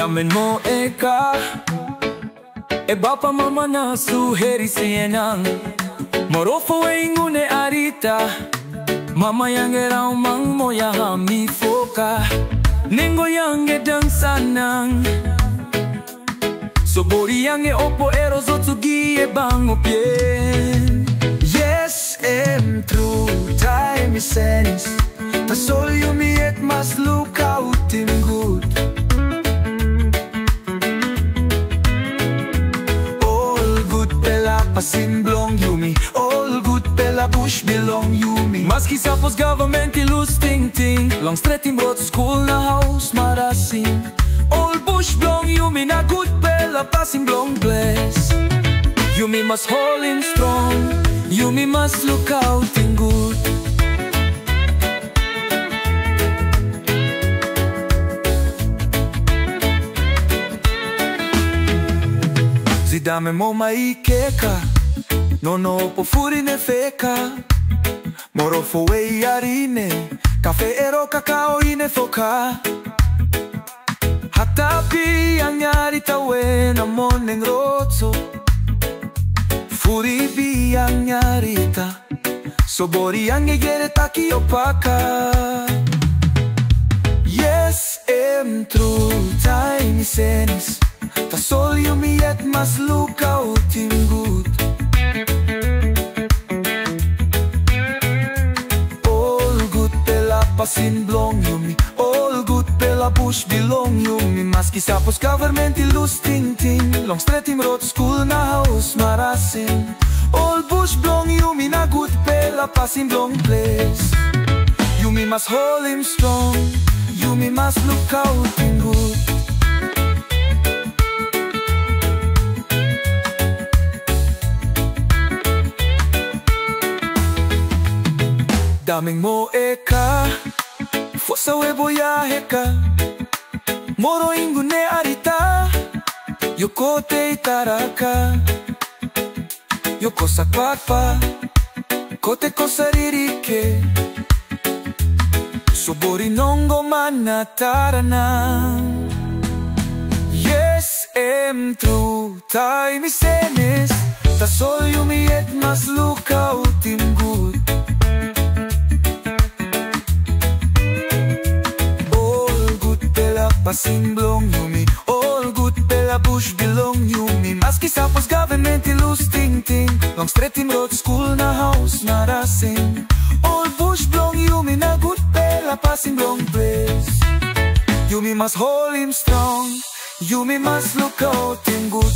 Damen mo eka e bapa mama na suheri sienang morofo e ingune arita mama yange rao mang moya hami foka nengo yange dansanang sobori yange opo ero zotsugi e bango pien. Yes, I'm true, time is sense. Tasol yumi et mas look out in good. Pasin belong yumi, all good pela bush belong yumi. Maski sapos government ilus ting ting, long straight in broad school na house marasin. All bush belong yumi, na good pela pasin belong bless. Yumi must hold him strong, yumi must look out in good. Zidame mo maikeka, nono po furi ne feka. Morofo e yarine, cafe ero kakao ine foka. Hatapi ang yarita we na moneng rozo. Furi bi ang yarita, sobori ang egere taki opaka. Yes, I'm true, time is sense. Tasol yumi et mas look out in good. All good pela pasin belong yumi, all good pela bush belong yumi. Maski sapos government ilus ting ting, long straight in road school na house marasin. All bush belong yumi, na good pela pasin belong place. Yumi must hold him strong, yumi must look out in good. Daming mo eka, fosa we boyahe ka. Moro ingune arita, yoko te itaraka. Yoko sakpakpa, kote kosaririke. Sobori nongo manatarana. Yes, I'm true, time is senes. Tasol yumi et mas look out in good. Pasin belong yumi, all good pela bush belong yumi. Maski sapos government ilus ting ting, long straight in road school na house marasin. All bush belong yumi, na good pela pasin belong place. Yumi must hold him strong, yumi must look out in good.